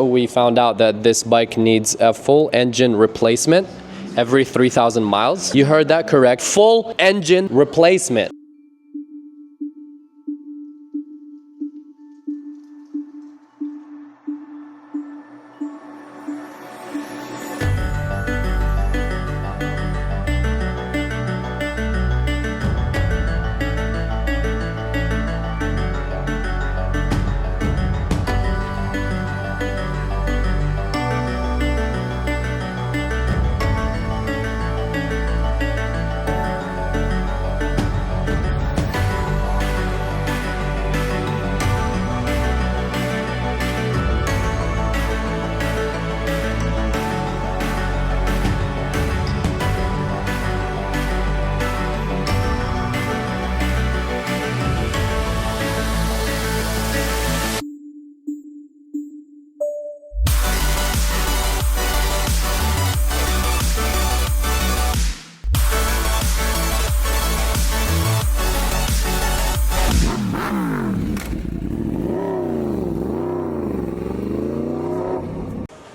We found out that this bike needs a full engine replacement every 3,000 miles. You heard that correct. Full engine replacement.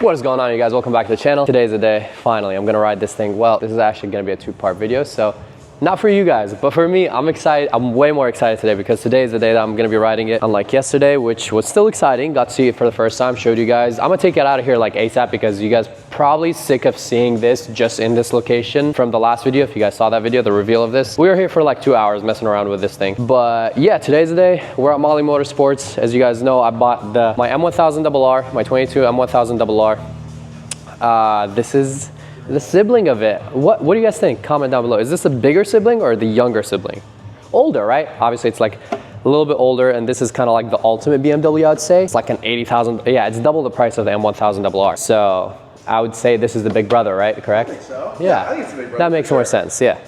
What is going on, you guys? Welcome back to the channel. Today's the day. Finally, I'm gonna ride this thing. Well, this is actually gonna be a two-part video, so not for you guys, but for me, I'm excited. I'm way more excited today because today is the day that I'm gonna be riding it. Unlike yesterday, which was still exciting, got to see it for the first time, showed you guys. I'm gonna take it out of here like ASAP because you guys probably sick of seeing this just in this location from the last video. If you guys saw that video, the reveal of this, we were here for like 2 hours messing around with this thing. But yeah, today's the day. We're at Molly Motorsports. As you guys know, I bought my M1000RR, my 22 M1000RR. This is the sibling of it. What do you guys think? Comment down below. Is this a bigger sibling or the younger sibling? Older, right? Obviously it's like a little bit older, and this is kind of like the ultimate BMW, I'd say. It's like an 80,000, yeah, it's double the price of the M1000RR. So I would say this is the big brother, right? Correct? I think so. Yeah, I think it's the big brother. That makes more sense, yeah.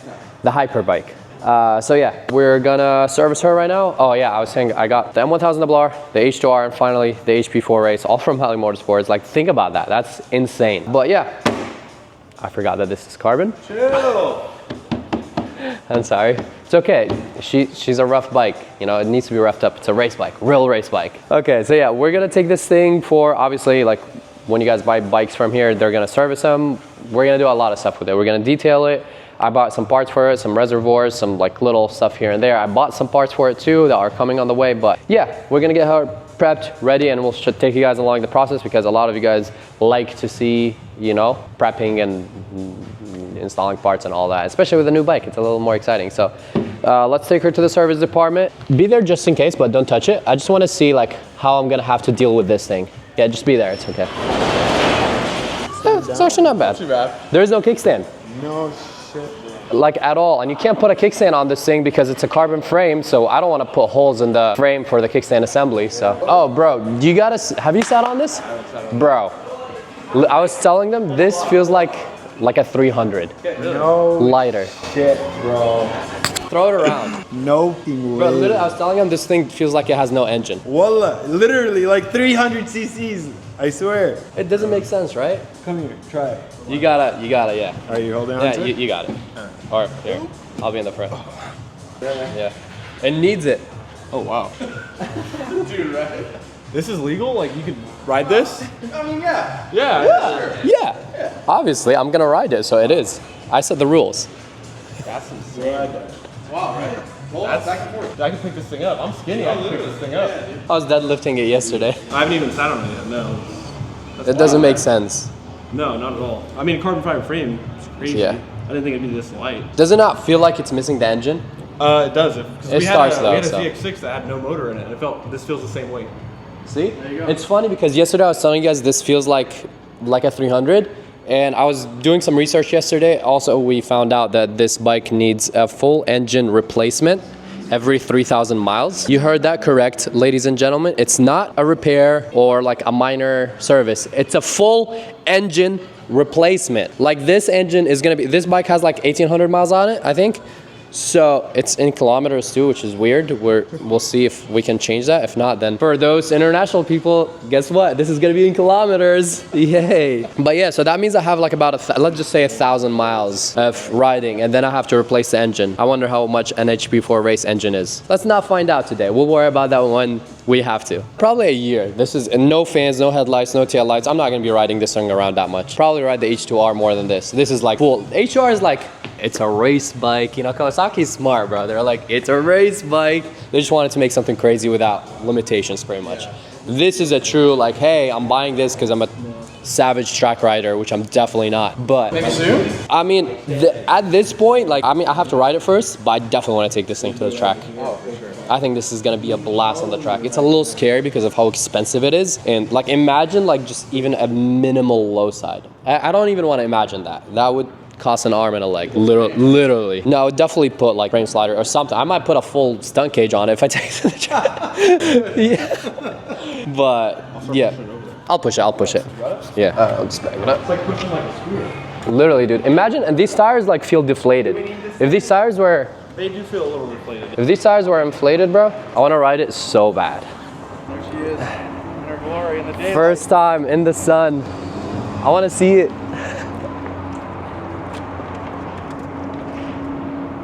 The hyper bike. So yeah, we're gonna service her right now. Oh yeah, I was saying I got the M1000RR, the H2R, and finally the HP4 Race, all from Molly Motorsports. Like, think about that. That's insane. But yeah, I forgot that this is carbon. Chill. I'm sorry. It's okay. She's a rough bike. You know, it needs to be roughed up. It's a race bike, real race bike. Okay, so yeah, we're gonna take this thing for, obviously, like when you guys buy bikes from here, they're gonna service them. We're gonna do a lot of stuff with it. We're gonna detail it. I bought some parts for it, some reservoirs, some like little stuff here and there. I bought some parts for it too that are coming on the way, but yeah, we're gonna get her prepped, ready, and we'll take you guys along the process because a lot of you guys like to see, you know, prepping and installing parts and all that, especially with a new bike. It's a little more exciting. So let's take her to the service department. Be there just in case, but don't touch it. I just wanna see like how I'm gonna have to deal with this thing. Yeah, just be there, it's okay. It's actually not bad. Not too bad. There is no kickstand. No shit. Like at all, and you can't put a kickstand on this thing because it's a carbon frame, so I don't want to put holes in the frame for the kickstand assembly. So, oh bro, you gotta, have you sat on this? Bro, I was telling them this feels like a 300. No lighter. Shit, bro. Throw it around. No way. Bro, literally, I was telling him this thing feels like it has no engine. Wallah, literally like 300 cc's. I swear. It doesn't make sense, right? Come here, try it. You gotta, yeah. Are you holding on to it? Yeah, you got it. All right, here. I'll be in the front. Yeah. It needs it. Oh, wow. Dude, right? This is legal? Like, you could ride this? I mean, yeah. Yeah. Yeah. Obviously, I'm gonna ride it, so it is. I set the rules. That's insane. Wow, right? That's back and forth. I can pick this thing up. I'm skinny. I can pick this thing up. I was deadlifting it yesterday. I haven't even sat on it yet. No. It doesn't make sense. No, not at all. I mean, carbon fiber frame is crazy. Yeah. I didn't think it'd be this light. Does it not feel like it's missing the engine? It does. It starts though. We had a ZX6 that had no motor in it, and this feels the same weight. See? There you go. It's funny because yesterday I was telling you guys this feels like a 300. And I was doing some research yesterday. Also, we found out that this bike needs a full engine replacement every 3,000 miles. You heard that correct, ladies and gentlemen. It's not a repair or like a minor service. It's a full engine replacement. Like this engine is gonna be, this bike has like 1,800 miles on it, I think. So it's in kilometers too, which is weird. We'll see if we can change that. If not, then for those international people, guess what? This is gonna be in kilometers. Yay! But yeah, so that means I have like about let's just say 1,000 miles of riding, and then I have to replace the engine. I wonder how much an HP4 Race engine is. Let's not find out today. We'll worry about that when we have to. Probably a year. This is no fans, no headlights, no tail lights. I'm not gonna be riding this thing around that much. Probably ride the H2R more than this. This is like full. H2R is like, it's a race bike. You know, Kawasaki's smart, bro. They're like, it's a race bike. They just wanted to make something crazy without limitations, pretty much. Yeah. This is a true, like, hey, I'm buying this because I'm a savage track rider, which I'm definitely not. But maybe soon? I mean, at this point, like, I mean, I have to ride it first, but I definitely want to take this thing to the track. Oh, for sure. I think this is gonna be a blast on the track. It's a little scary because of how expensive it is. And like, imagine like just even a minimal low side. I don't even want to imagine that. That would cost an arm and a leg, literally. No, I would definitely put like frame slider or something. I might put a full stunt cage on it if I take it to the track. Yeah. But yeah, I'll push it. Yeah, I'll just bag it up. It's like pushing like a scooter. Literally, dude. Imagine, and these tires like feel deflated. If these tires were, they do feel a little deflated. If these tires were inflated, bro, I want to ride it so bad. There she is, in her glory in the daylight. First time in the sun. I want to see it.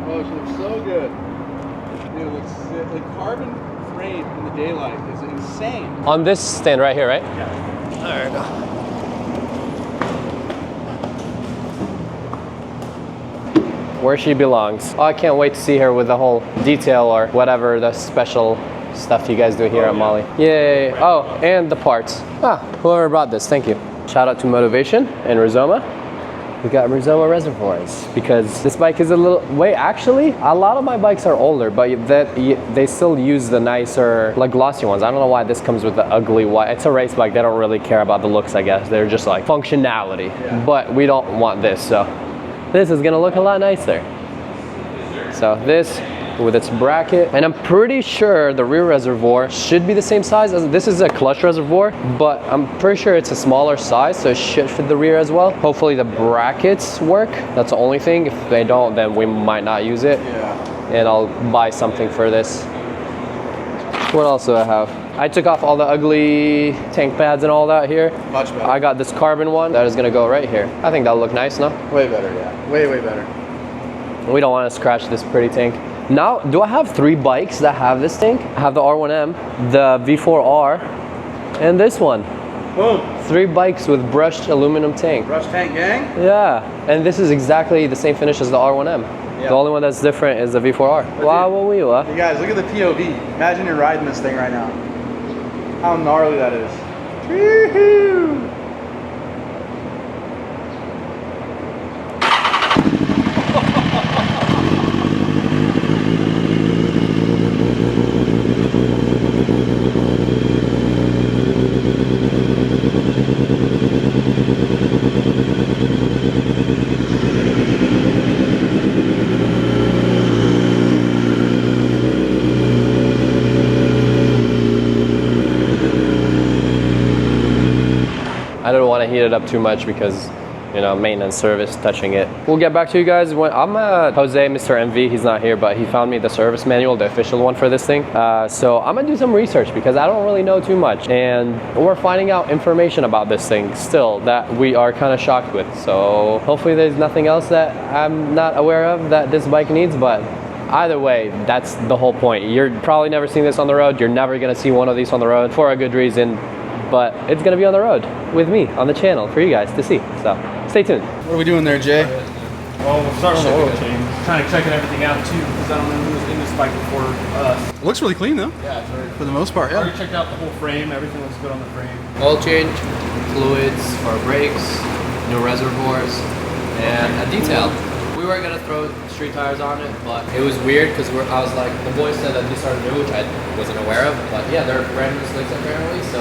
Oh, she looks so good. Dude, it looks, the carbon frame in the daylight is insane. On this stand right here, right? Yeah. There we go. Where she belongs. Oh, I can't wait to see her with the whole detail or whatever the special stuff you guys do here at Mali. Yay. Oh, and the parts. Ah, whoever brought this, thank you. Shout out to Motivation and Rizoma. We got Rizoma reservoirs because this bike is a little, wait, actually, a lot of my bikes are older, but they still use the nicer, like glossy ones. I don't know why this comes with the ugly white. It's a race bike. They don't really care about the looks, I guess. They're just like functionality, but we don't want this, so this is gonna look a lot nicer. So this with its bracket, and I'm pretty sure the rear reservoir should be the same size as this. Is a clutch reservoir, but I'm pretty sure it's a smaller size, so it should fit the rear as well. Hopefully the brackets work. That's the only thing. If they don't, then we might not use it. Yeah. And I'll buy something for this. What else do I have? I took off all the ugly tank pads and all that here. Much better. I got this carbon one that is gonna go right here. I think that'll look nice, no? Way better, yeah. Way, way better. We don't want to scratch this pretty tank. Now, do I have 3 bikes that have this tank? I have the R1M, the V4R, and this one. Boom. 3 bikes with brushed aluminum tank. Brushed tank gang? Yeah, and this is exactly the same finish as the R1M. Yeah. The only one that's different is the V4R. Wow, hey guys, look at the POV. Imagine you're riding this thing right now. How gnarly that is. Woo-hoo! I don't want to heat it up too much because, you know, maintenance service touching it. We'll get back to you guys when I'm at Jose, Mr. MV. He's not here, but he found me the service manual, the official one for this thing. So I'm gonna do some research because I don't really know too much, and we're finding out information about this thing still that we are kind of shocked with. So hopefully there's nothing else that I'm not aware of that this bike needs, but either way, that's the whole point. You're probably never seen this on the road. You're never gonna see one of these on the road for a good reason. But it's gonna be on the road with me on the channel for you guys to see. So stay tuned. What are we doing there, Jay? Well, we'll start with the oil change. Kind of checking everything out too, because I don't know who was in this bike before us. It looks really clean though. Yeah, it's very for the most part. Yeah. Already checked out the whole frame. Everything looks good on the frame. Oil change, fluids for brakes, new reservoirs, and a detail. We were gonna throw street tires on it, but it was weird because I was like, the boys said that these are new, which I wasn't aware of. But yeah, they're brand new slicks apparently. So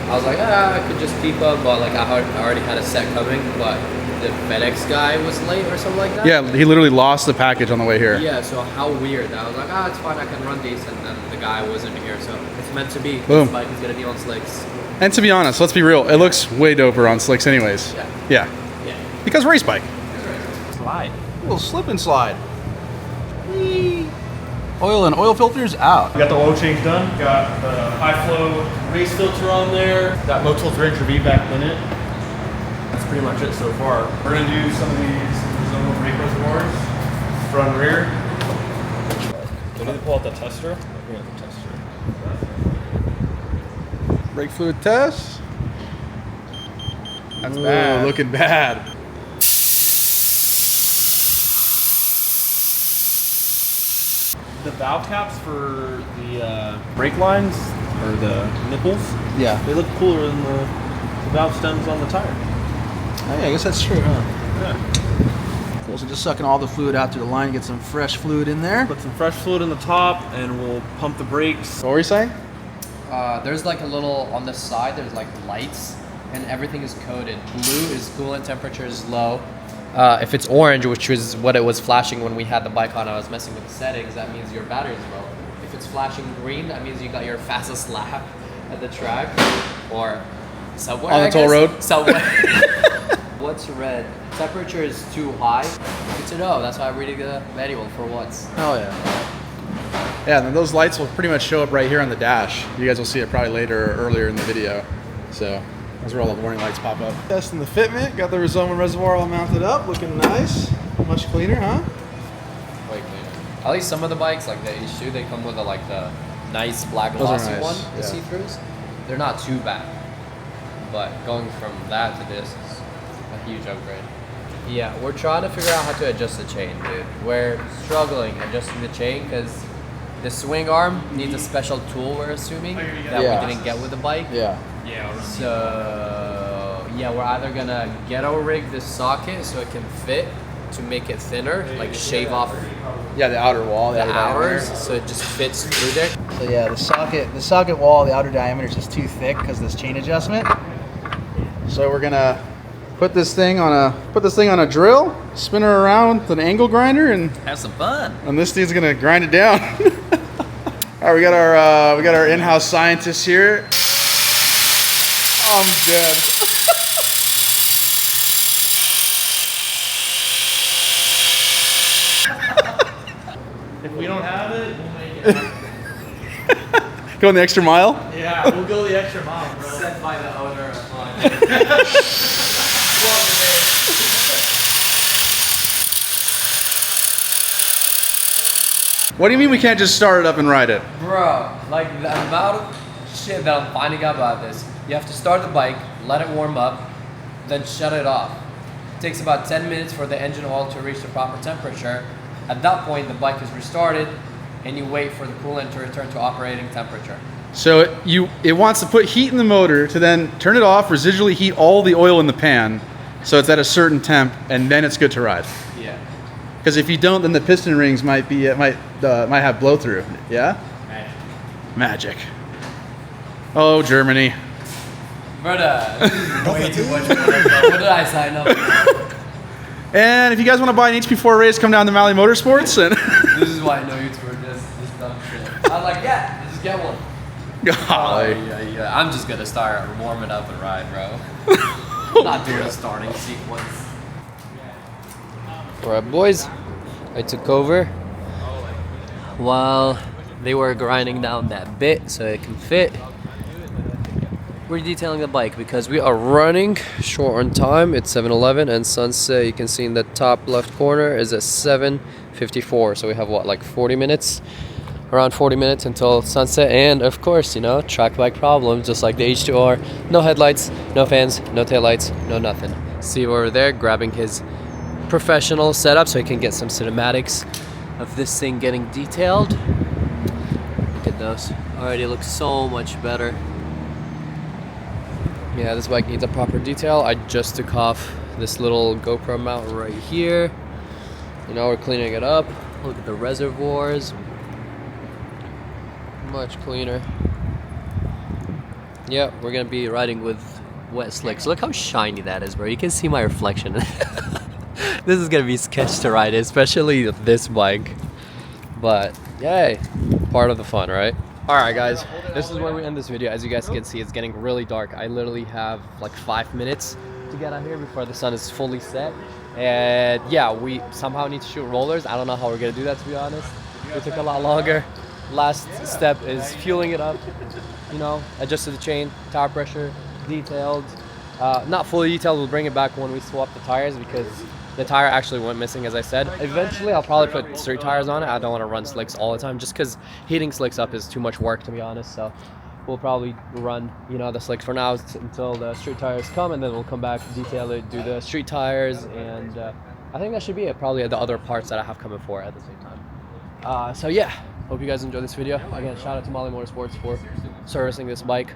I was like, I could just keep up, but like I already had a set coming, but the FedEx guy was late or something like that. Yeah, he literally lost the package on the way here. Yeah, so how weird. I was like, it's fine, I can run these, and then the guy wasn't here, so it's meant to be. Boom. This bike is gonna be on slicks. And to be honest, let's be real, it looks way doper on slicks anyways. Yeah. Because race bike. Slide. A little slip and slide. Oil and oil filters out. We got the oil change done. Got the high flow race filter on there. Got low tilt range V back in it. That's pretty much it so far. We're gonna do some of these zone brake reservoirs, front and rear. We need to pull out the tester. We got the tester. Brake fluid test. That's bad. Looking bad. The valve caps for the brake lines or the nipples. Yeah. They look cooler than the valve stems on the tire. Oh, yeah, I guess that's true, huh? Yeah. Cool. So just sucking all the fluid out to the line, get some fresh fluid in there. Put some fresh fluid in the top, and we'll pump the brakes. What were you saying? There's like a little, on the side, there's like lights, and everything is coded. Blue is coolant temperature is low. If it's orange, which was what it was flashing when we had the bike on, I was messing with the settings, that means your battery is low. If it's flashing green, that means you got your fastest lap at the track, or somewhere, on the toll road. Somewhere. What's red? Temperature is too high. Good to know. That's why I'm reading the manual for once. Oh yeah. Yeah, and then those lights will pretty much show up right here on the dash. You guys will see it probably later or earlier in the video. So that's where all the warning lights pop up. Testing the fitment. Got the Rizoma reservoir all mounted up. Looking nice. Much cleaner, huh? Way cleaner. At least some of the bikes, like the H2, they come with the nice black Those are glossy nice, one, the yeah. see-throughs. They're not too bad. But going from that to this is a huge upgrade. Yeah, we're trying to figure out how to adjust the chain, dude. We're struggling adjusting the chain because the swing arm needs a special tool, we're assuming, that Yeah. we didn't get with the bike. Yeah. Yeah. So, yeah, we're either gonna ghetto rig this socket so it can fit to make it thinner, like shave off Yeah, the outer wall, the outer hours diameter. so it just fits through there. So yeah, the socket wall, the outer diameter is just too thick because of this chain adjustment. So we're gonna put this thing on a drill, spin her around with an angle grinder, and Have some fun. this thing's gonna grind it down. All right, we got our in-house scientists here. Oh, I'm dead. If we don't have it, we'll make it. Going the extra mile. Yeah, we'll go the extra mile, bro. Set by the owner of What do you mean we can't just start it up and ride it? Bro, like the amount of shit that I'm finding out about this. You have to start the bike, let it warm up, then shut it off. It takes about 10 minutes for the engine oil to reach the proper temperature. At that point, the bike is restarted, and you wait for the coolant to return to operating temperature. So it wants to put heat in the motor to then turn it off, residually heat all the oil in the pan, so it's at a certain temp, and then it's good to ride. Yeah. Because if you don't, then the piston rings might have blow through. Yeah. Magic. Oh, Germany. Brother, this is way too much work, bro. What did I sign up for? And if you guys want to buy an HP4 Race, come down to Mally Motorsports. And This is why I know you two are this dumb shit. I'm like, yeah, just get one. Golly. Yeah. I'm just gonna start warming up and ride, bro. Not doing a starting sequence. Alright, boys. I took over while they were grinding down that bit so it can fit. We're detailing the bike because we are running short on time. It's 7:11 and sunset, you can see in the top left corner, is at 7:54. So we have what, like 40 minutes? Around 40 minutes until sunset. And of course, you know, track bike problems just like the H2R. No headlights, no fans, no taillights, no nothing. Steve over there grabbing his professional setup so he can get some cinematics of this thing getting detailed. Look at those. Already looks so much better. Yeah, this bike needs a proper detail. I just took off this little GoPro mount right here. You know, we're cleaning it up. Look at the reservoirs. Much cleaner. Yeah, we're gonna be riding with wet slicks. Look how shiny that is, bro. You can see my reflection. This is gonna be sketch to ride, especially this bike. But yay, part of the fun, right? Alright guys, this is where we end this video. As you guys can see, it's getting really dark. I literally have like 5 minutes to get out here before the sun is fully set. And yeah, we somehow need to shoot rollers. I don't know how we're gonna do that, to be honest. It took a lot longer. Last step is fueling it up, you know, adjusted the chain, tire pressure, detailed. Not fully detailed, we'll bring it back when we swap the tires because the tire actually went missing, as I said. Eventually, I'll probably put street tires on it. I don't want to run slicks all the time just because heating slicks up is too much work, to be honest. So we'll probably run, you know, the slicks for now until the street tires come, and then we'll come back, detail it, do the street tires, and I think that should be it. Probably the other parts that I have coming for at the same time. So yeah, hope you guys enjoyed this video. Again, shout out to Molly Motorsports for servicing this bike.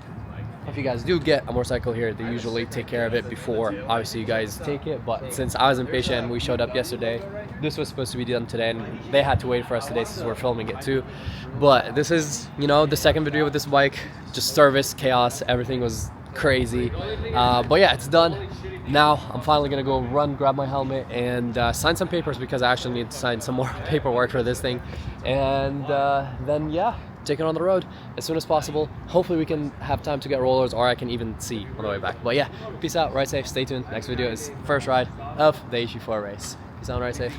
If you guys do get a motorcycle here, they usually take care of it before obviously you guys take it, but since I was impatient and we showed up yesterday, this was supposed to be done today, and they had to wait for us today since we're filming it too. But this is, you know, the second video with this bike. Just service, chaos, everything was crazy, but yeah, it's done. Now I'm finally gonna go run, grab my helmet, and sign some papers because I actually need to sign some more paperwork for this thing, and then yeah, take it on the road as soon as possible. Hopefully we can have time to get rollers, or I can even see on the way back. But yeah, peace out, ride safe, stay tuned. Next video is first ride of the HP4 race. Peace out, ride safe.